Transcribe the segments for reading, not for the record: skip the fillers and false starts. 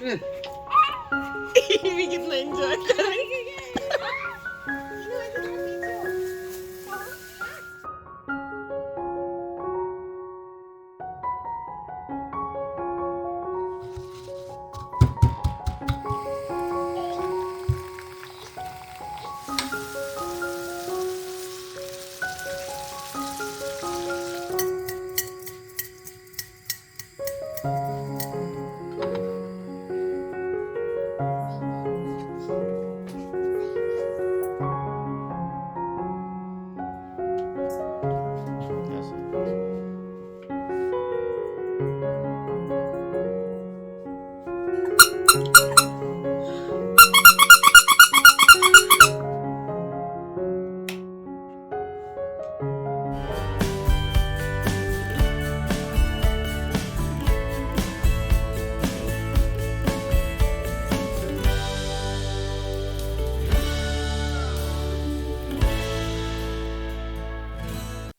भी कितना एंजॉय कर रही है।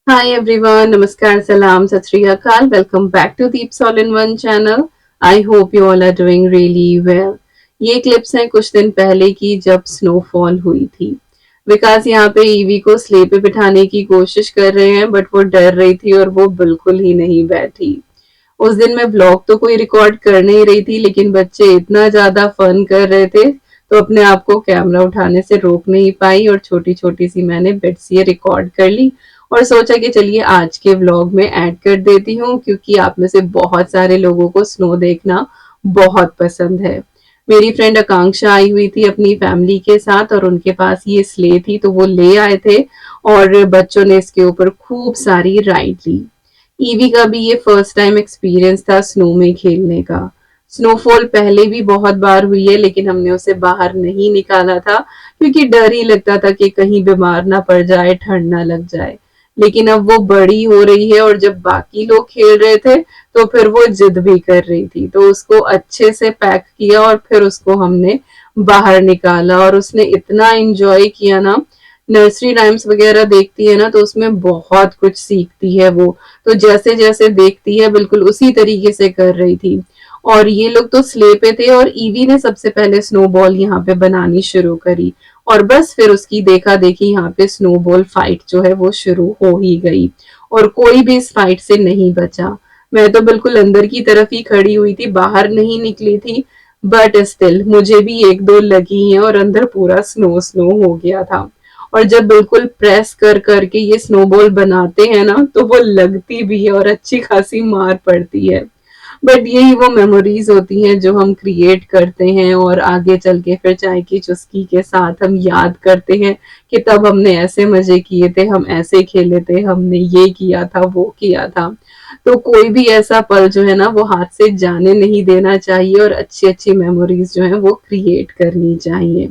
Hi everyone, Namaskar, Salam, Sat Sri Akal. Welcome back to Deeps All in One channel. I hope you all are doing really well. ये clips हैं कुछ दिन पहले की जब स्नोफॉल हुई थी। विकास यहाँ पे ईवी को स्ले पे बिठाने की कोशिश कर रहे हैं बट वो डर रही थी और वो बिल्कुल ही नहीं बैठी। उस दिन मैं व्लॉग तो कोई रिकॉर्ड कर नहीं रही थी लेकिन बच्चे इतना ज्यादा फन कर रहे थे तो अपने आप को कैमरा उठाने से रोक नहीं पाई और छोटी छोटी सी मैंने बिट्स ये रिकॉर्ड कर ली और सोचा कि चलिए आज के व्लॉग में ऐड कर देती हूँ क्योंकि आप में से बहुत सारे लोगों को स्नो देखना बहुत पसंद है। मेरी फ्रेंड आकांक्षा आई हुई थी अपनी फैमिली के साथ और उनके पास ये स्ले थी तो वो ले आए थे और बच्चों ने इसके ऊपर खूब सारी राइड ली। ईवी का भी ये फर्स्ट टाइम एक्सपीरियंस था स्नो में खेलने का। स्नोफॉल पहले भी बहुत बार हुई है लेकिन हमने उसे बाहर नहीं निकाला था क्योंकि डर ही लगता था कि कहीं बीमार ना पड़ जाए, ठंड ना लग जाए। लेकिन अब वो बड़ी हो रही है और जब बाकी लोग खेल रहे थे तो फिर वो जिद भी कर रही थी तो उसको अच्छे से पैक किया और फिर उसको हमने बाहर निकाला और उसने इतना एंजॉय किया ना। नर्सरी राइम्स वगैरह देखती है ना तो उसमें बहुत कुछ सीखती है वो। तो जैसे जैसे देखती है बिल्कुल उसी तरीके से कर रही थी। और ये लोग तो स्ले पे थे और ईवी ने सबसे पहले स्नोबॉल यहाँ पे बनानी शुरू करी और बस फिर उसकी देखा देखी यहाँ पे स्नोबॉल फाइट जो है वो शुरू हो ही गई और कोई भी इस फाइट से नहीं बचा। मैं तो बिल्कुल अंदर की तरफ ही खड़ी हुई थी, बाहर नहीं निकली थी बट स्टिल मुझे भी एक दो लगी हैं और अंदर पूरा स्नो स्नो हो गया था। और जब बिल्कुल प्रेस कर करके ये स्नोबॉल बनाते हैं ना तो वो लगती भी है और अच्छी खासी मार पड़ती है। बट यही वो मेमोरीज होती हैं जो हम क्रिएट करते हैं और आगे चल के फिर चाय की चुस्की के साथ हम याद करते हैं कि तब हमने ऐसे मजे किए थे, हम ऐसे खेले थे, हमने ये किया था, वो किया था। तो कोई भी ऐसा पल जो है ना वो हाथ से जाने नहीं देना चाहिए और अच्छी अच्छी मेमोरीज जो है वो क्रिएट करनी चाहिए।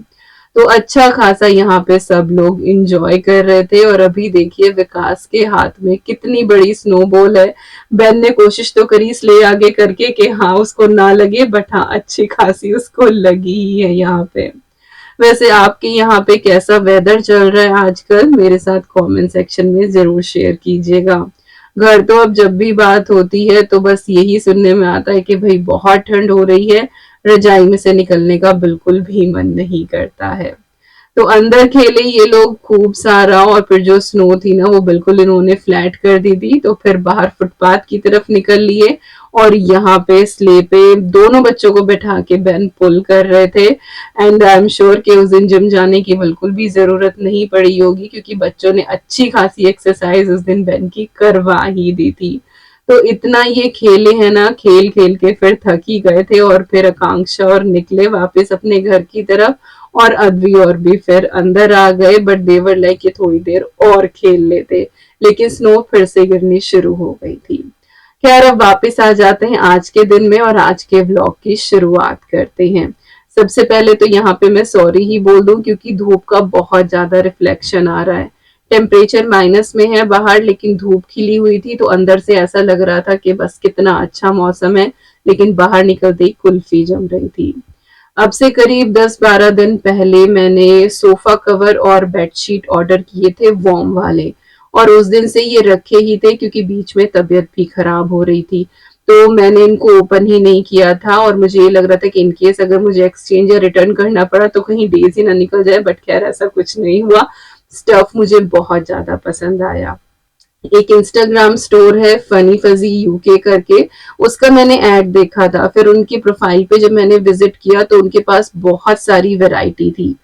तो अच्छा खासा यहाँ पे सब लोग इंजॉय कर रहे थे और अभी देखिए विकास के हाथ में कितनी बड़ी स्नोबॉल है। बेन ने कोशिश तो करी स्ले आगे करके कि हाँ उसको ना लगे बट हाँ अच्छी खासी उसको लगी ही है यहाँ पे। वैसे आपके यहाँ पे कैसा वेदर चल रहा है आजकल मेरे साथ कमेंट सेक्शन में जरूर शेयर कीजिएगा। घर तो अब जब भी बात होती है तो बस यही सुनने में आता है कि भाई बहुत ठंड हो रही है, रजाई में से निकलने का बिल्कुल भी मन नहीं करता है। तो अंदर खेले ये लोग खूब सारा और फिर जो स्नो थी ना वो बिल्कुल इन्होंने फ्लैट कर दी थी तो फिर बाहर फुटपाथ की तरफ निकल लिए और यहाँ पे स्ले पे दोनों बच्चों को बैठा के बेन पुल कर रहे थे। एंड आई एम श्योर कि उस दिन जिम जाने की बिल्कुल भी जरूरत नहीं पड़ी होगी क्योंकि बच्चों ने अच्छी खासी एक्सरसाइज उस दिन बेन की करवा ही दी थी। तो इतना ये खेले हैं ना, खेल खेल के फिर थक ही गए थे और फिर आकांक्षा और निकले वापस अपने घर की तरफ और अद्वी और भी फिर अंदर आ गए बट देवर लाइक ये थोड़ी देर और खेल लेते लेकिन स्नो फिर से गिरनी शुरू हो गई थी। खैर अब वापस आ जाते हैं आज के दिन में और आज के व्लॉग की शुरुआत करते हैं। सबसे पहले तो यहाँ पे मैं सॉरी ही बोल दूं क्योंकि धूप का बहुत ज्यादा रिफ्लेक्शन आ रहा है। टेम्परेचर माइनस में है बाहर लेकिन धूप खिली हुई थी तो अंदर से ऐसा लग रहा था कि बस कितना अच्छा मौसम है लेकिन बाहर निकलते ही कुल्फी जम रही थी। अब से करीब 10-12 दिन पहले मैंने सोफा कवर और बेडशीट ऑर्डर किए थे वार्म वाले और उस दिन से ये रखे ही थे क्योंकि बीच में तबीयत भी खराब हो रही थी। तो मैंने इनको ओपन ही नहीं किया था और मुझे ये लग रहा था कि इनकेस अगर मुझे एक्सचेंज या रिटर्न करना पड़ा तो कहीं डेज ही ना निकल जाए, बट खैर ऐसा कुछ नहीं हुआ। स्टफ मुझे बहुत ज्यादा पसंद आया। एक इंस्टाग्राम स्टोर है फनी फजी यूके करके, उसका मैंने ऐड देखा था, फिर उनकी प्रोफाइल पे जब मैंने विजिट किया तो उनके पास बहुत सारी वैरायटी थी।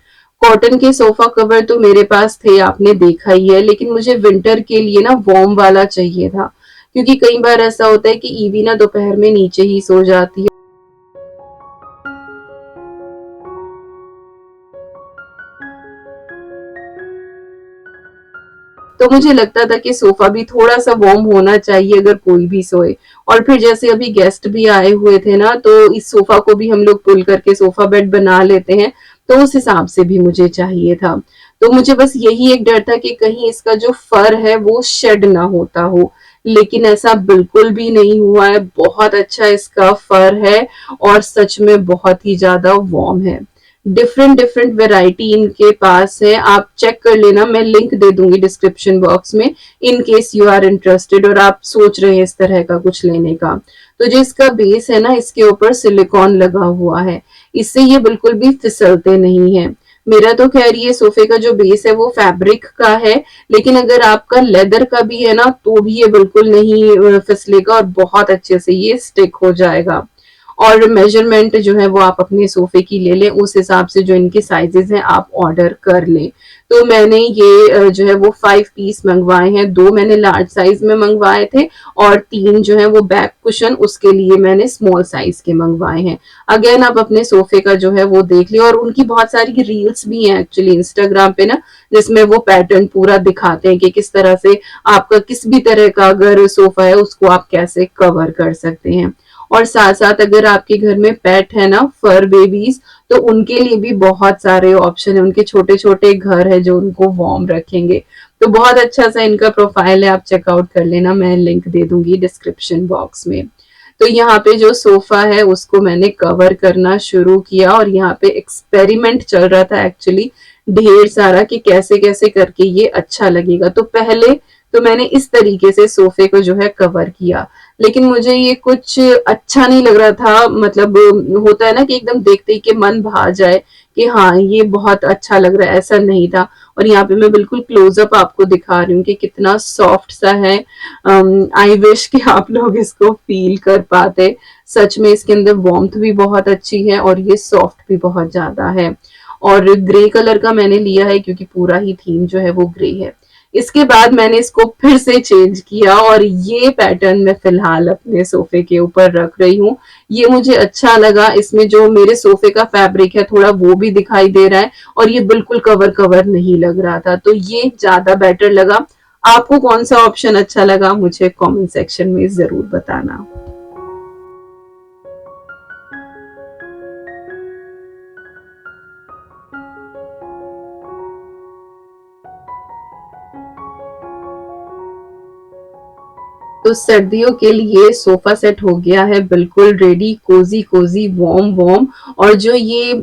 कॉटन के सोफा कवर तो मेरे पास थे, आपने देखा ही है, लेकिन मुझे विंटर के लिए ना वार्म वाला चाहिए था, क्योंकि कई बार ऐसा होता है कि ईवी ना दोपहर में नीचे ही सो जाती है। तो मुझे लगता था कि सोफा भी थोड़ा सा वार्म होना चाहिए अगर कोई भी सोए। और फिर जैसे अभी गेस्ट भी आए हुए थे ना, तो इस सोफा को भी हम लोग पुल करके सोफा बेड बना लेते हैं, तो उस हिसाब से भी मुझे चाहिए था। तो मुझे बस यही एक डर था कि कहीं इसका जो फर है वो शेड ना होता हो, लेकिन ऐसा बिल्कुल भी नहीं हुआ है। बहुत अच्छा इसका फर है और सच में बहुत ही ज्यादा वार्म है। डिफरेंट डिफरेंट वैरायटी इनके पास है, आप चेक कर लेना, मैं लिंक दे दूंगी डिस्क्रिप्शन बॉक्स में, in case you are interested और आप सोच रहे हैं इस तरह का कुछ लेने का। तो जो इसका बेस है ना, इसके ऊपर सिलिकॉन लगा हुआ है, इससे ये बिल्कुल भी फिसलते नहीं है। मेरा तो खैर ये सोफे का जो बेस है वो फैब्रिक का है, लेकिन अगर आपका लेदर का भी है ना तो भी ये बिल्कुल नहीं फिसलेगा और बहुत अच्छे से ये स्टिक हो जाएगा। और मेजरमेंट जो है वो आप अपने सोफे की ले लें, उस हिसाब से जो इनके साइजेस हैं आप ऑर्डर कर लें। तो मैंने ये जो है वो 5 पीस मंगवाए हैं, 2 मैंने लार्ज साइज में मंगवाए थे और 3 जो है वो बैक कुशन उसके लिए मैंने स्मॉल साइज के मंगवाए हैं। अगेन आप अपने सोफे का जो है वो देख लियो, और उनकी बहुत सारी रील्स भी हैं एक्चुअली इंस्टाग्राम पे ना, जिसमें वो पैटर्न पूरा दिखाते हैं कि किस तरह से आपका किस भी तरह का अगर सोफा है उसको आप कैसे कवर कर सकते हैं। और साथ साथ अगर आपके घर में पेट है ना, फर बेबीज, तो उनके लिए भी बहुत सारे ऑप्शन है, उनके छोटे छोटे घर है जो उनको वार्म रखेंगे। तो बहुत अच्छा सा इनका प्रोफाइल है, आप चेकआउट कर लेना, मैं लिंक दे दूंगी डिस्क्रिप्शन बॉक्स में। तो यहाँ पे जो सोफा है उसको मैंने कवर करना शुरू किया और यहाँ पे एक्सपेरिमेंट चल रहा था एक्चुअली ढेर सारा कि कैसे कैसे करके ये अच्छा लगेगा। तो पहले तो मैंने इस तरीके से सोफे को जो है कवर किया, लेकिन मुझे ये कुछ अच्छा नहीं लग रहा था। मतलब होता है ना कि एकदम देखते ही के मन भा जाए कि हाँ ये बहुत अच्छा लग रहा है, ऐसा नहीं था। और यहाँ पे मैं बिल्कुल क्लोजअप आपको दिखा रही हूँ कि कितना सॉफ्ट सा है। आई विश कि आप लोग इसको फील कर पाते। सच में इसके अंदर वार्मथ भी बहुत अच्छी है और ये सॉफ्ट भी बहुत ज्यादा है। और ग्रे कलर का मैंने लिया है क्योंकि पूरा ही थीम जो है वो ग्रे है। इसके बाद मैंने इसको फिर से चेंज किया और ये पैटर्न मैं फिलहाल अपने सोफे के ऊपर रख रही हूँ। ये मुझे अच्छा लगा, इसमें जो मेरे सोफे का फैब्रिक है थोड़ा वो भी दिखाई दे रहा है और ये बिल्कुल कवर कवर नहीं लग रहा था, तो ये ज्यादा बेटर लगा। आपको कौन सा ऑप्शन अच्छा लगा मुझे कमेंट सेक्शन में जरूर बताना। तो सर्दियों के लिए सोफा सेट हो गया है बिल्कुल ready, cosy cosy warm warm. और जो ये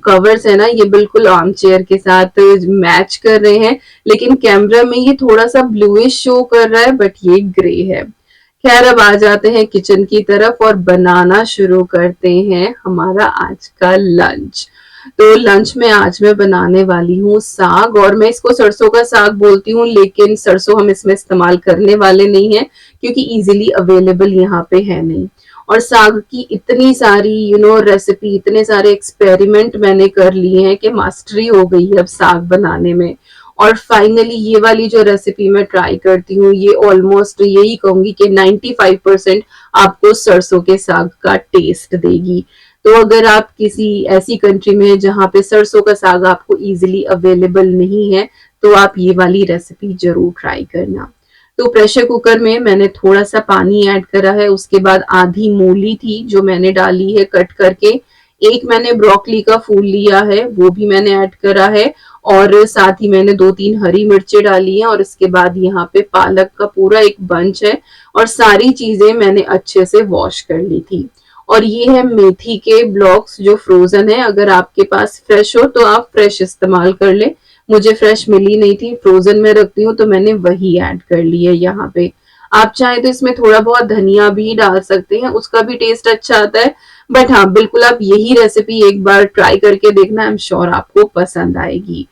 कवर्स है ना, ये बिल्कुल आर्म चेयर के साथ मैच कर रहे हैं, लेकिन कैमरा में ये थोड़ा सा ब्लूइश शो कर रहा है, बट ये ग्रे है। खैर अब आ जाते हैं किचन की तरफ और बनाना शुरू करते हैं हमारा आज का लंच। तो लंच में आज मैं बनाने वाली हूँ साग, और मैं इसको सरसों का साग बोलती हूँ, लेकिन सरसों हम इसमें इस्तेमाल करने वाले नहीं है क्योंकि इजीली अवेलेबल यहाँ पे है नहीं। और साग की इतनी सारी रेसिपी, इतने सारे एक्सपेरिमेंट मैंने कर लिए हैं कि मास्टरी हो गई है अब साग बनाने में। और फाइनली ये वाली जो रेसिपी मैं ट्राई करती हूँ, ये ऑलमोस्ट यही कहूंगी कि 95% आपको सरसों के साग का टेस्ट देगी। तो अगर आप किसी ऐसी कंट्री में जहाँ पे सरसों का साग आपको इजीली अवेलेबल नहीं है, तो आप ये वाली रेसिपी जरूर ट्राई करना। तो प्रेशर कुकर में मैंने थोड़ा सा पानी ऐड करा है, उसके बाद आधी मूली थी जो मैंने डाली है कट करके, एक मैंने ब्रोकली का फूल लिया है वो भी मैंने ऐड करा है, और साथ ही मैंने 2-3 हरी मिर्चें डाली हैं, और इसके बाद यहाँ पे पालक का पूरा एक बंच है, और सारी चीजें मैंने अच्छे से वॉश कर ली थी। और ये है मेथी के ब्लॉक्स जो फ्रोजन है, अगर आपके पास फ्रेश हो तो आप फ्रेश इस्तेमाल कर ले। मुझे फ्रेश मिली नहीं थी, फ्रोजन में रखती हूँ तो मैंने वही ऐड कर ली है यहाँ पे। आप चाहें तो इसमें थोड़ा बहुत धनिया भी डाल सकते हैं, उसका भी टेस्ट अच्छा आता है। बट हाँ, बिल्कुल आप यही रेसिपी एक बार ट्राई करके देखना, आई एम श्योर आपको पसंद आएगी।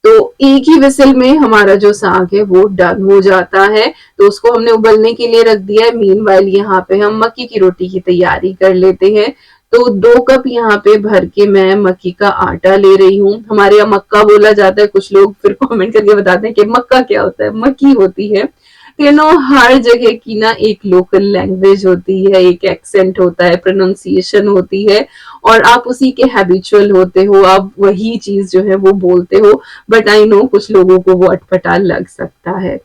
तो एक ही विसल में हमारा जो साग है वो डन हो जाता है, तो उसको हमने उबलने के लिए रख दिया है। मीनवाइल यहाँ पे हम मक्की की रोटी की तैयारी कर लेते हैं। तो 2 कप यहाँ पे भर के मैं मक्की का आटा ले रही हूँ। हमारे यहाँ मक्का बोला जाता है, कुछ लोग फिर कमेंट करके बताते हैं कि मक्का क्या होता है, मक्की होती है। हर जगह की ना एक लोकल लैंग्वेज होती है, एक एक्सेंट होता है, प्रोनाउंसिएशन होती है, और आप उसी के हैबिचुअल होते हो, आप वही चीज जो है वो बोलते हो। बट आई नो कुछ लोगों को वो अटपटा लग सकता है।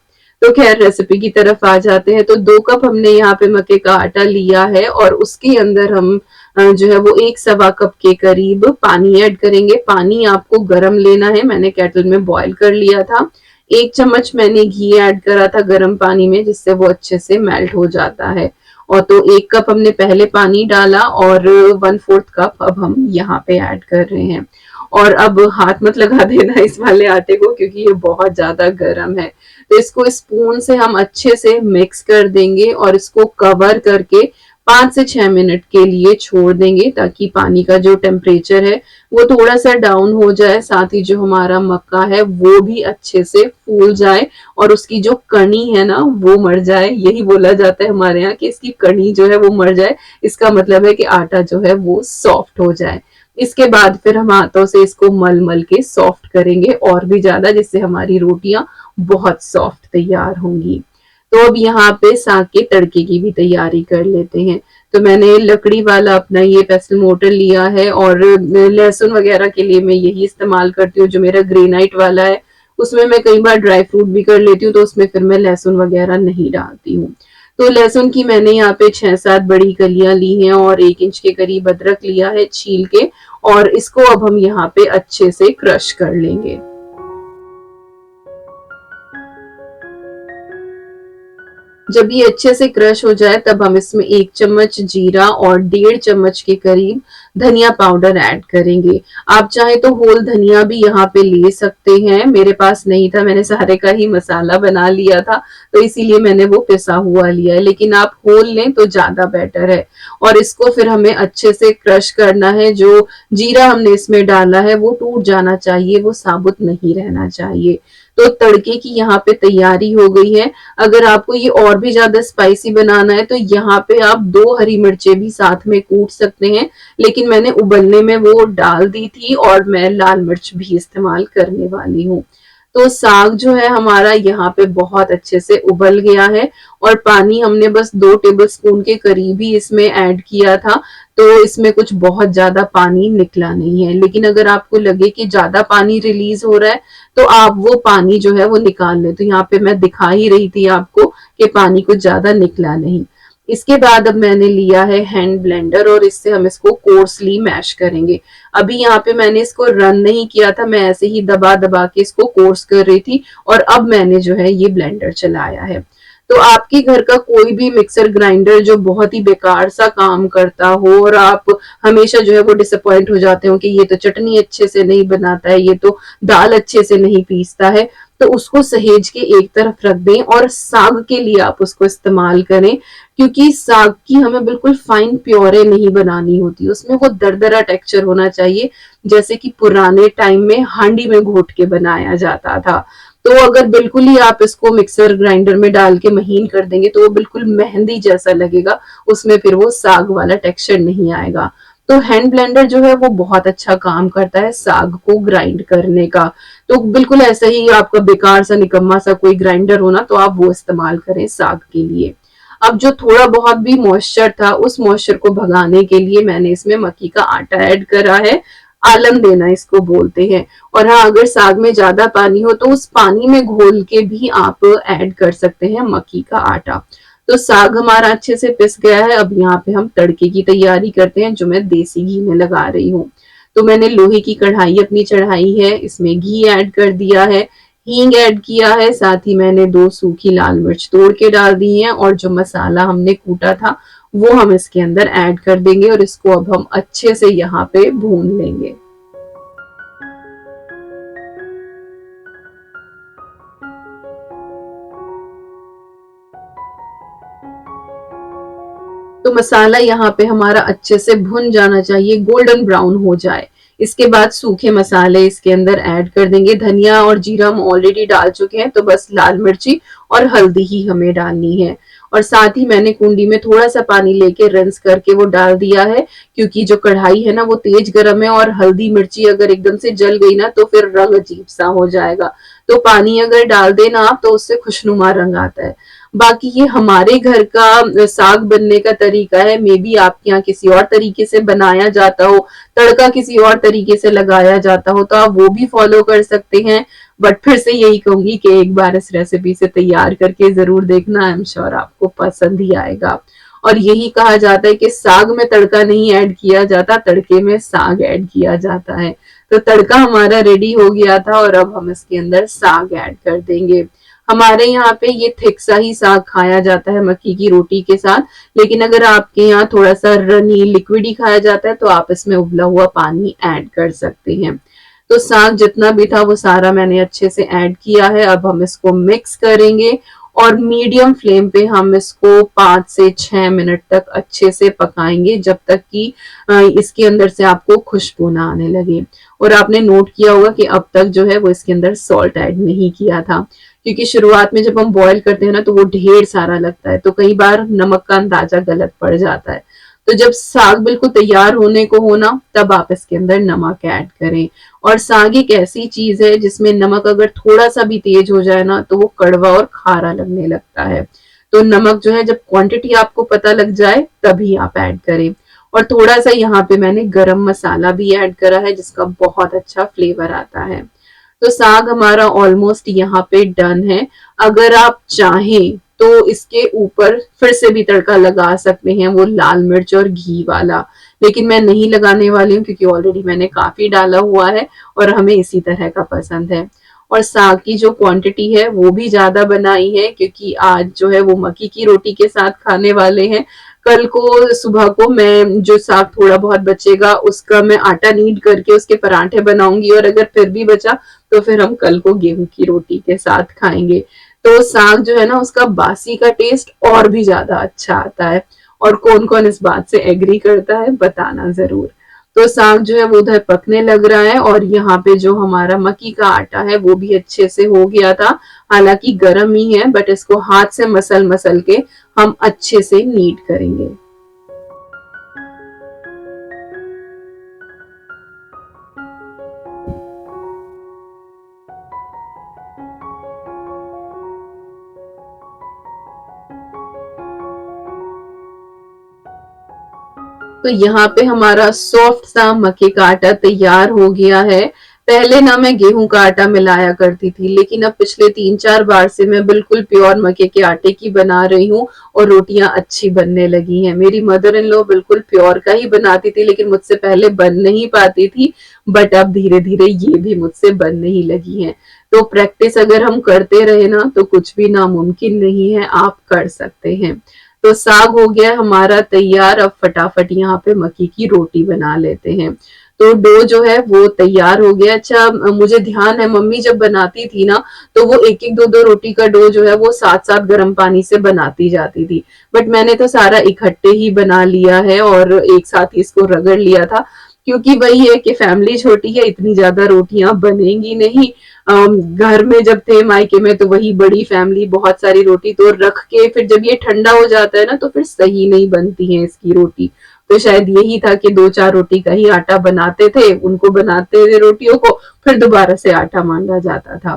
तो खैर रेसिपी की तरफ आ जाते हैं। तो 2 कप हमने यहाँ पे मक्के का आटा लिया है, और उसके अंदर हम जो है वो 1 सवा कप के करीब पानी ऐड करेंगे। पानी आपको गर्म लेना है, मैंने केटल में बॉईल कर लिया था। 1 चम्मच मैंने घी ऐड करा था गर्म पानी में, जिससे वो अच्छे से मेल्ट हो जाता है। और तो 1 कप हमने पहले पानी डाला, और 1/4 कप अब हम यहाँ पे ऐड कर रहे हैं। और अब हाथ मत लगा देना इस वाले आटे को, क्योंकि ये बहुत ज्यादा गर्म है। तो इसको स्पून से हम अच्छे से मिक्स कर देंगे, और इसको कवर करके 5 से 6 मिनट के लिए छोड़ देंगे, ताकि पानी का जो टेम्परेचर है वो थोड़ा सा डाउन हो जाए, साथ ही जो हमारा मक्का है वो भी अच्छे से फूल जाए, और उसकी जो कणी है ना वो मर जाए। यही बोला जाता है हमारे यहाँ कि इसकी कणी जो है वो मर जाए, इसका मतलब है कि आटा जो है वो सॉफ्ट हो जाए। इसके बाद फिर हम हाथों से इसको मल मल के सॉफ्ट करेंगे और भी ज्यादा, जिससे हमारी रोटियां बहुत सॉफ्ट तैयार होंगी। तो अब यहाँ पे साग के तड़के की भी तैयारी कर लेते हैं। तो मैंने लकड़ी वाला अपना ये पेसल मोटर लिया है, और लहसुन वगैरह के लिए मैं यही इस्तेमाल करती हूँ, जो मेरा ग्रेनाइट वाला है। उसमें मैं कई बार ड्राई फ्रूट भी कर लेती हूँ, तो उसमें फिर मैं लहसुन वगैरह नहीं डालती हूँ। तो लहसुन की मैंने यहाँ पे 6-7 बड़ी कलियां ली हैं, और 1 इंच के करीब अदरक लिया है छील के, और इसको अब हम यहाँ पे अच्छे से क्रश कर लेंगे। जब ये अच्छे से क्रश हो जाए, तब हम इसमें 1 चम्मच जीरा और 1.5 चम्मच के करीब धनिया पाउडर ऐड करेंगे। आप चाहे तो होल धनिया भी यहाँ पे ले सकते हैं, मेरे पास नहीं था, मैंने सारे का ही मसाला बना लिया था, तो इसीलिए मैंने वो पिसा हुआ लिया है, लेकिन आप होल लें तो ज्यादा बेटर है। और इसको फिर हमें अच्छे से क्रश करना है। जो जीरा हमने इसमें डाला है वो टूट जाना चाहिए, वो साबुत नहीं रहना चाहिए। तो तड़के की यहाँ पे तैयारी हो गई है। अगर आपको ये और भी ज्यादा स्पाइसी बनाना है, तो यहाँ पे आप 2 हरी मिर्चें भी साथ में कूट सकते हैं, लेकिन मैंने उबलने में वो डाल दी थी, और मैं लाल मिर्च भी इस्तेमाल करने वाली हूँ। तो साग जो है हमारा यहाँ पे बहुत अच्छे से उबल गया है, और पानी हमने बस 2 टेबल स्पून के करीब ही इसमें ऐड किया था। तो इसमें कुछ बहुत ज्यादा पानी निकला नहीं है, लेकिन अगर आपको लगे कि ज्यादा पानी रिलीज हो रहा है, तो आप वो पानी जो है वो निकाल लें। तो यहाँ पे मैं दिखा ही रही थी आपको कि पानी कुछ ज्यादा निकला नहीं। इसके बाद अब मैंने लिया है हैंड ब्लेंडर, और इससे हम इसको कोर्सली मैश करेंगे। अभी यहाँ पे मैंने इसको रन नहीं किया था, मैं ऐसे ही दबा दबा के इसको कोर्स कर रही थी, और अब मैंने जो है ये ब्लेंडर चलाया है। तो आपके घर का कोई भी मिक्सर ग्राइंडर जो बहुत ही बेकार सा काम करता हो, और आप हमेशा जो है वो डिसअपॉइंट हो जाते हो कि ये तो चटनी अच्छे से नहीं बनाता है, ये तो दाल अच्छे से नहीं पीसता है, तो उसको सहेज के एक तरफ रख दें, और साग के लिए आप उसको इस्तेमाल करें। क्योंकि साग की हमें बिल्कुल फाइन प्योरे नहीं बनानी होती, उसमें वो दरदरा टेक्सचर होना चाहिए, जैसे कि पुराने टाइम में हांडी में घोट के बनाया जाता था। तो अगर बिल्कुल ही आप इसको मिक्सर ग्राइंडर में डाल के महीन कर देंगे, तो वो बिल्कुल मेहंदी जैसा लगेगा, उसमें फिर वो साग वाला टेक्सचर नहीं आएगा। तो हैंड ब्लेंडर जो है वो बहुत अच्छा काम करता है साग को ग्राइंड करने का। तो बिल्कुल ऐसा ही आपका बेकार सा निकम्मा सा कोई ग्राइंडर हो ना, तो आप वो इस्तेमाल करें साग के लिए। अब जो थोड़ा बहुत भी मॉइस्चर था, उस मॉइस्चर को भगाने के लिए मैंने इसमें मक्की का आटा ऐड करा है। आलम देना इसको बोलते हैं। और हाँ, अगर साग में ज्यादा पानी हो तो उस पानी में घोल के भी आप ऐड कर सकते हैं मक्की का आटा। तो साग हमारा अच्छे से पिस गया है। अब यहाँ पे हम तड़के की तैयारी करते हैं, जो मैं देसी घी में लगा रही हूँ। तो मैंने लोहे की कढ़ाई अपनी चढ़ाई है, इसमें घी ऐड कर दिया है, हींग ऐड किया है, साथ ही मैंने 2 सूखी लाल मिर्च तोड़ के डाल दी है, और जो मसाला हमने कूटा था वो हम इसके अंदर ऐड कर देंगे, और इसको अब हम अच्छे से यहाँ पे भून लेंगे। तो मसाला यहाँ पे हमारा अच्छे से भुन जाना चाहिए, गोल्डन ब्राउन हो जाए। इसके बाद सूखे मसाले इसके अंदर ऐड कर देंगे। धनिया और जीरा हम ऑलरेडी डाल चुके हैं, तो बस लाल मिर्ची और हल्दी ही हमें डालनी है। और साथ ही मैंने कुंडी में थोड़ा सा पानी लेके रिंस करके वो डाल दिया है, क्योंकि जो कढ़ाई है ना वो तेज गर्म है, और हल्दी मिर्ची अगर एकदम से जल गई ना तो फिर रंग अजीब सा हो जाएगा। तो पानी अगर डाल देना आप तो उससे खुशनुमा रंग आता है। बाकी ये हमारे घर का साग बनने का तरीका है, मे बी आपके यहाँ किसी और तरीके से बनाया जाता हो, तड़का किसी और तरीके से लगाया जाता हो, तो आप वो भी फॉलो कर सकते हैं। बट फिर से यही कहूंगी कि एक बार इस रेसिपी से तैयार करके जरूर देखना, आई एम श्योर आपको पसंद ही आएगा। और यही कहा जाता है कि साग में तड़का नहीं ऐड किया जाता, तड़के में साग ऐड किया जाता है। तो तड़का हमारा रेडी हो गया था और अब हम इसके अंदर साग ऐड कर देंगे। हमारे यहाँ पे ये थिक सा ही साग खाया जाता है मक्की की रोटी के साथ, लेकिन अगर आपके यहाँ थोड़ा सा रनी लिक्विड ही खाया जाता है तो आप इसमें उबला हुआ पानी ऐड कर सकते हैं। तो साग जितना भी था वो सारा मैंने अच्छे से ऐड किया है। अब हम इसको मिक्स करेंगे और मीडियम फ्लेम पे हम इसको 5 से 6 मिनट तक अच्छे से पकाएंगे, जब तक कि इसके अंदर से आपको खुशबू ना आने लगे। और आपने नोट किया होगा कि अब तक जो है वो इसके अंदर सॉल्ट ऐड नहीं किया था, क्योंकि शुरुआत में जब हम बॉईल करते हैं ना तो वो ढेर सारा लगता है, तो कई बार नमक का अंदाजा गलत पड़ जाता है। तो जब साग बिल्कुल तैयार होने को हो ना, तब आप इसके अंदर नमक ऐड करें। और साग एक ऐसी चीज है जिसमें नमक अगर थोड़ा सा भी तेज हो जाए ना तो वो कड़वा और खारा लगने लगता है। तो नमक जो है जब क्वांटिटी आपको पता लग जाए तभी आप ऐड करें। और थोड़ा सा यहाँ पे मैंने गरम मसाला भी ऐड करा है, जिसका बहुत अच्छा फ्लेवर आता है। तो साग हमारा ऑलमोस्ट यहाँ पे डन है। अगर आप चाहें तो इसके ऊपर फिर से भी तड़का लगा सकते हैं, वो लाल मिर्च और घी वाला, लेकिन मैं नहीं लगाने वाली हूँ क्योंकि ऑलरेडी मैंने काफी डाला हुआ है और हमें इसी तरह का पसंद है। और साग की जो क्वांटिटी है वो भी ज्यादा बनाई है, क्योंकि आज जो है वो मक्की की रोटी के साथ खाने वाले हैं। कल को सुबह को मैं जो साग थोड़ा बहुत बचेगा उसका मैं आटा नीड करके उसके पराठे बनाऊंगी, और अगर फिर भी बचा तो फिर हम कल को गेहूं की रोटी के साथ खाएंगे। तो साग जो है ना उसका बासी का टेस्ट और भी ज्यादा अच्छा आता है। और कौन कौन इस बात से एग्री करता है बताना जरूर। तो साग जो है वो उधर पकने लग रहा है, और यहाँ पे जो हमारा मक्की का आटा है वो भी अच्छे से हो गया था। हालांकि गर्म ही है, बट इसको हाथ से मसल मसल के हम अच्छे से नीड करेंगे। तो यहाँ पे हमारा सॉफ्ट सा मक्के का आटा तैयार हो गया है। पहले ना मैं गेहूं का आटा मिलाया करती थी, लेकिन अब पिछले 3-4 बार से मैं बिल्कुल प्योर मक्के के आटे की बना रही हूँ और रोटियां अच्छी बनने लगी हैं। मेरी मदर इन लॉ बिल्कुल प्योर का ही बनाती थी, लेकिन मुझसे पहले बन नहीं पाती थी, बट अब धीरे धीरे ये भी मुझसे बनने ही लगी हैं। तो प्रैक्टिस अगर हम करते रहे ना तो कुछ भी नामुमकिन नहीं है, आप कर सकते हैं। तो साग हो गया हमारा तैयार। अब फटाफट यहाँ पे मक्की की रोटी बना लेते हैं। तो डो जो है वो तैयार हो गया। अच्छा, मुझे ध्यान है मम्मी जब बनाती थी ना तो वो एक एक दो दो रोटी का डो जो है वो साथ साथ गर्म पानी से बनाती जाती थी, बट मैंने तो सारा इकट्ठे ही बना लिया है और एक साथ ही इसको रगड़ लिया था, क्योंकि वही है कि फैमिली छोटी है, इतनी ज्यादा रोटियां बनेंगी नहीं। घर में जब थे मायके में तो वही बड़ी फैमिली, बहुत सारी रोटी तो रख के फिर जब ये ठंडा हो जाता है ना तो फिर सही नहीं बनती है इसकी रोटी। तो शायद यही था कि 2-4 रोटी का ही आटा बनाते थे, उनको बनाते थे रोटियों को, फिर दोबारा से आटा मांगा जाता था।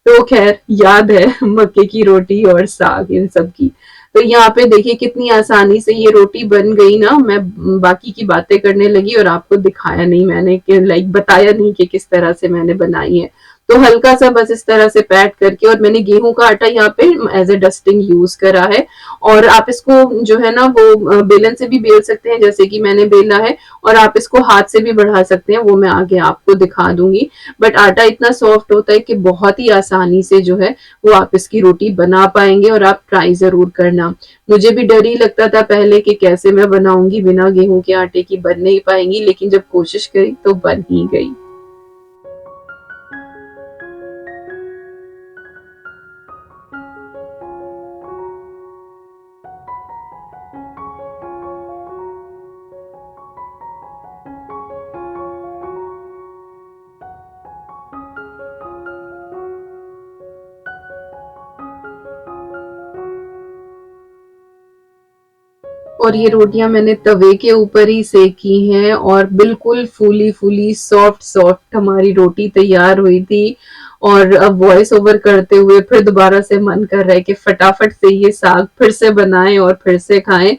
तो खैर याद है मक्के की रोटी और साग इन सब की। तो यहाँ पे देखिए कितनी आसानी से ये रोटी बन गई ना। मैं बाकी की बातें करने लगी और आपको दिखाया नहीं मैंने, कि लाइक बताया नहीं कि किस तरह से मैंने बनाई है। तो हल्का सा बस इस तरह से पैट करके, और मैंने गेहूं का आटा यहाँ पे एज ए डस्टिंग यूज करा है। और आप इसको जो है ना वो बेलन से भी बेल सकते हैं जैसे कि मैंने बेला है, और आप इसको हाथ से भी बढ़ा सकते हैं, वो मैं आगे आपको दिखा दूंगी। बट आटा इतना सॉफ्ट होता है कि बहुत ही आसानी से जो है वो आप इसकी रोटी बना पाएंगे, और आप ट्राई जरूर करना। मुझे भी डर ही लगता था पहले कि कैसे मैं बनाऊंगी, बिना गेहूं के आटे की बन नहीं पाएंगी, लेकिन जब कोशिश करी तो बन ही गई। और ये रोटियां मैंने तवे के ऊपर ही सेकी हैं और बिल्कुल फूली फूली सॉफ्ट सॉफ्ट हमारी रोटी तैयार हुई थी। और अब वॉइस ओवर करते हुए फिर दोबारा से मन कर रहा है कि फटाफट से ये साग फिर से बनाएं और फिर से खाएं,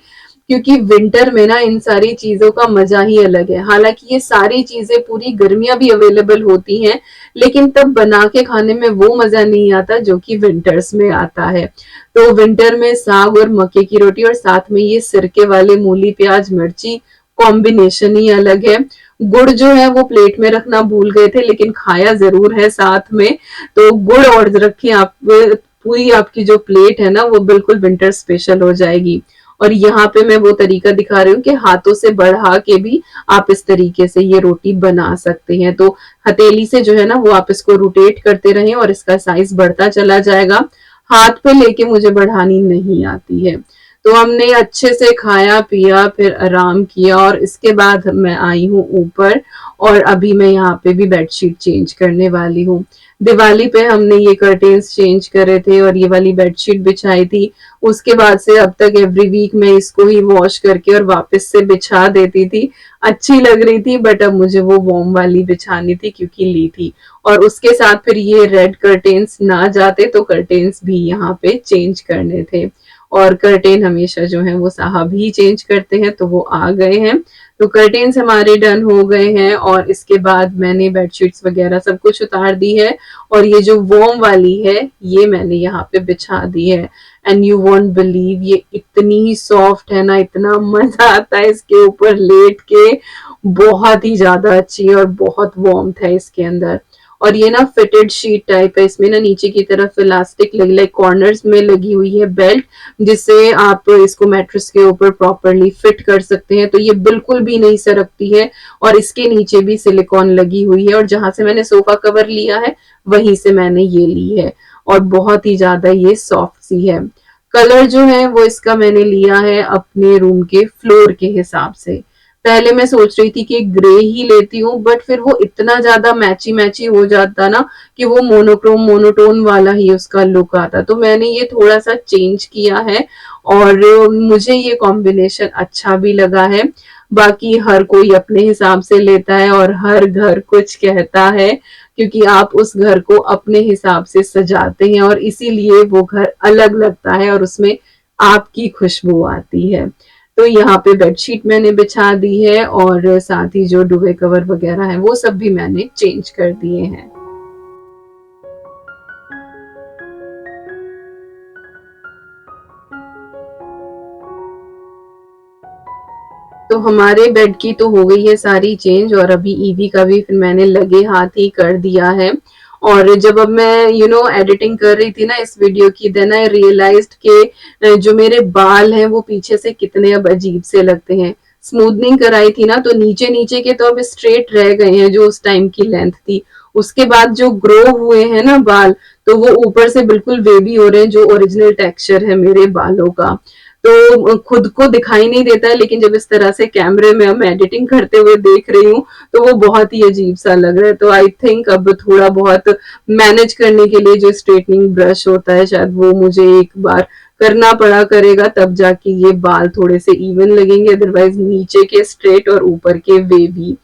क्योंकि विंटर में ना इन सारी चीजों का मजा ही अलग है। हालांकि ये सारी चीजें पूरी गर्मियां भी अवेलेबल होती हैं, लेकिन तब बना के खाने में वो मजा नहीं आता जो कि विंटर्स में आता है। तो विंटर में साग और मक्के की रोटी और साथ में ये सिरके वाले मूली प्याज मिर्ची, कॉम्बिनेशन ही अलग है। गुड़ जो है वो प्लेट में रखना भूल गए थे, लेकिन खाया जरूर है साथ में। तो गुड़ और रखिए आप, पूरी आपकी जो प्लेट है ना वो बिल्कुल विंटर स्पेशल हो जाएगी। और यहाँ पे मैं वो तरीका दिखा रही हूँ कि हाथों से बढ़ा के भी आप इस तरीके से ये रोटी बना सकते हैं। तो हथेली से जो है ना वो आप इसको रोटेट करते रहें और इसका साइज बढ़ता चला जाएगा। हाथ पे लेके मुझे बढ़ानी नहीं आती है। तो हमने अच्छे से खाया पिया, फिर आराम किया और इसके बाद मैं आई हूँ ऊपर। और अभी मैं यहाँ पे भी बेडशीट चेंज करने वाली हूँ। दिवाली पे हमने ये कर्टेन्स चेंज करे थे और ये वाली बेडशीट बिछाई थी। उसके बाद से अब तक एवरी वीक मैं इसको ही वॉश करके और वापस से बिछा देती थी। अच्छी लग रही थी, बट अब मुझे वो वॉर्म वाली बिछानी थी क्योंकि ली थी। और उसके साथ फिर ये रेड कर्टेन्स ना जाते तो कर्टेन्स भी यहाँ पे चेंज करने थे। और कर्टेन हमेशा जो है वो साहब ही चेंज करते हैं, तो वो आ गए हैं। तो कर्टेन्स हमारे डन हो गए हैं और इसके बाद मैंने बेडशीट्स वगैरह सब कुछ उतार दी है। और ये जो वॉर्म वाली है ये मैंने यहाँ पे बिछा दी है। एंड यू वोंट बिलीव, ये इतनी सॉफ्ट है ना, इतना मजा आता है इसके ऊपर लेट के। बहुत ही ज्यादा अच्छी है और बहुत वार्मथ है इसके अंदर। और ये ना फिटेड शीट टाइप है, इसमें ना नीचे की तरफ इलास्टिक लगी, लाइक कॉर्नर्स में लगी हुई है बेल्ट, जिससे आप इसको मैट्रेस के ऊपर प्रॉपरली फिट कर सकते हैं। तो ये बिल्कुल भी नहीं सरकती है। और इसके नीचे भी सिलिकॉन लगी हुई है और जहां से मैंने सोफा कवर लिया है वहीं से मैंने ये ली है। और बहुत ही ज्यादा ये सॉफ्ट सी है। कलर जो है वो इसका मैंने लिया है अपने रूम के फ्लोर के हिसाब से। पहले मैं सोच रही थी कि ग्रे ही लेती हूँ, बट फिर वो इतना ज्यादा मैची मैची हो जाता ना कि वो मोनोक्रोम मोनोटोन वाला ही उसका लुक आता। तो मैंने ये थोड़ा सा चेंज किया है और मुझे ये कॉम्बिनेशन अच्छा भी लगा है। बाकी हर कोई अपने हिसाब से लेता है और हर घर कुछ कहता है, क्योंकि आप उस घर को अपने हिसाब से सजाते हैं और इसीलिए वो घर अलग लगता है और उसमें आपकी खुशबू आती है। तो यहाँ पे बेडशीट मैंने बिछा दी है और साथ ही जो दुबे कवर वगैरह है वो सब भी मैंने चेंज कर दिए हैं। तो हमारे बेड की तो हो गई है सारी चेंज और अभी ईवी का भी फिर मैंने लगे हाथ ही कर दिया है। और जब अब मैं एडिटिंग कर रही थी ना इस वीडियो की, देन आई रियलाइज्ड के जो मेरे बाल हैं वो पीछे से कितने अब अजीब से लगते हैं। स्मूथनिंग कराई थी ना तो नीचे नीचे के तो अब स्ट्रेट रह गए हैं जो उस टाइम की लेंथ थी। उसके बाद जो ग्रो हुए हैं ना बाल, तो वो ऊपर से बिल्कुल वेवी हो रहे हैं, जो ओरिजिनल टेक्सचर है मेरे बालों का। तो खुद को दिखाई नहीं देता है, लेकिन जब इस तरह से कैमरे में मैं एडिटिंग करते हुए देख रही हूँ तो वो बहुत ही अजीब सा लग रहा है। तो आई थिंक अब थोड़ा बहुत मैनेज करने के लिए जो स्ट्रेटनिंग ब्रश होता है शायद वो मुझे एक बार करना पड़ा करेगा, तब जाके ये बाल थोड़े से इवन लगेंगे, अदरवाइज नीचे के स्ट्रेट और ऊपर के वेवी।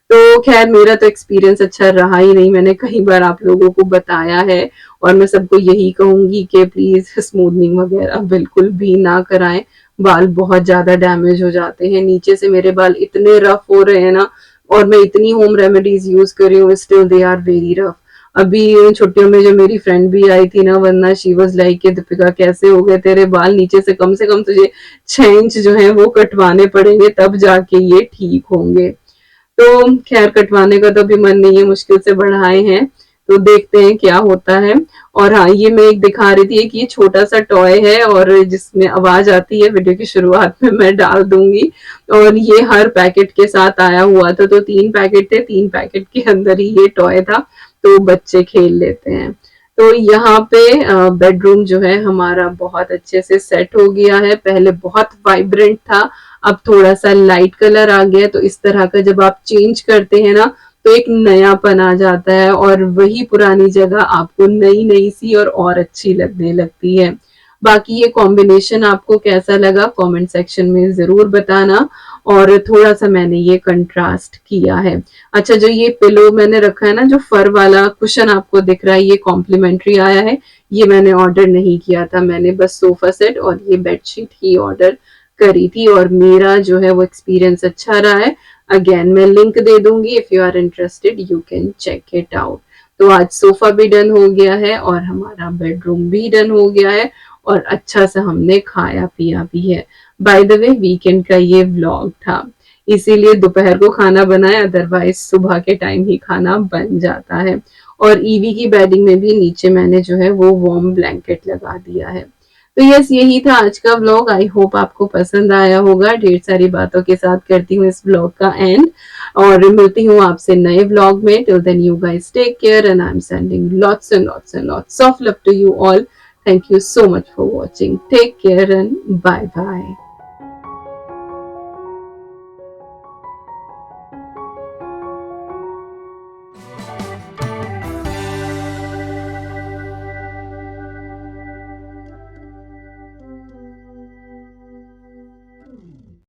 तो खैर मेरा तो एक्सपीरियंस अच्छा रहा ही नहीं, मैंने कई बार आप लोगों को बताया है। और मैं सबको यही कहूंगी कि प्लीज स्मूथनिंग वगैरह बिल्कुल भी ना कराएं। बाल बहुत ज्यादा डैमेज हो जाते हैं। नीचे से मेरे बाल इतने रफ हो रहे हैं ना, और मैं इतनी होम रेमेडीज यूज कर रही हूँ, still they are very rough. अभी छुट्टियों में जो मेरी फ्रेंड भी आई थी ना, वरना शी वाज लाइक कि दीपिका कैसे हो गए तेरे बाल, नीचे से कम तुझे 6 इंच जो है वो कटवाने पड़ेंगे तब जाके ये ठीक होंगे। तो खैर कटवाने का तो अभी मन नहीं है, मुश्किल से बढ़ाए हैं, तो देखते हैं क्या होता है। और हाँ, ये मैं एक दिखा रही थी कि ये छोटा सा टॉय है और जिसमें आवाज आती है, वीडियो की शुरुआत में मैं डाल दूंगी। और ये हर पैकेट के साथ आया हुआ था, तो 3 पैकेट थे, 3 पैकेट के अंदर ही ये टॉय था, तो बच्चे खेल लेते हैं। तो यहाँ पे बेडरूम जो है हमारा बहुत अच्छे से सेट हो गया है। पहले बहुत वाइब्रेंट था, अब थोड़ा सा लाइट कलर आ गया। तो इस तरह का जब आप चेंज करते हैं ना तो एक नयापन आ जाता है और वही पुरानी जगह आपको नई नई सी और अच्छी लगने लगती है। बाकी ये कॉम्बिनेशन आपको कैसा लगा कमेंट सेक्शन में ज़रूर बताना। और थोड़ा सा मैंने ये कंट्रास्ट किया है। अच्छा, जो ये पिलो मैंने रखा है ना, जो फर वाला कुशन आपको दिख रहा है, ये कॉम्प्लीमेंट्री आया है। ये मैंने ऑर्डर नहीं किया था, मैंने बस सोफा सेट और ये बेडशीट ही ऑर्डर करी थी और मेरा जो है वो एक्सपीरियंस अच्छा रहा है। अगेन मैं लिंक दे दूंगी, if you are interested you can check it out. तो आज सोफा भी डन हो गया है और हमारा बेडरूम भी डन हो गया है और अच्छा सा हमने खाया पिया भी है। बाय द वे वीकेंड का ये व्लॉग था, इसीलिए दोपहर को खाना बनाया, अदरवाइज सुबह के टाइम ही खाना बन जाता है। और ईवी की बेडिंग में भी नीचे मैंने जो है वो वार्म ब्लैंकेट लगा दिया है। तो यस, यही था आज का व्लॉग। आई होप आपको पसंद आया होगा। ढेर सारी बातों के साथ करती हूँ इस व्लॉग का एंड और मिलती हूँ आपसे नए व्लॉग में। Till then you guys take care and I am sending lots and lots and lots of love to you all. Thank you so much for watching. Take care and bye bye.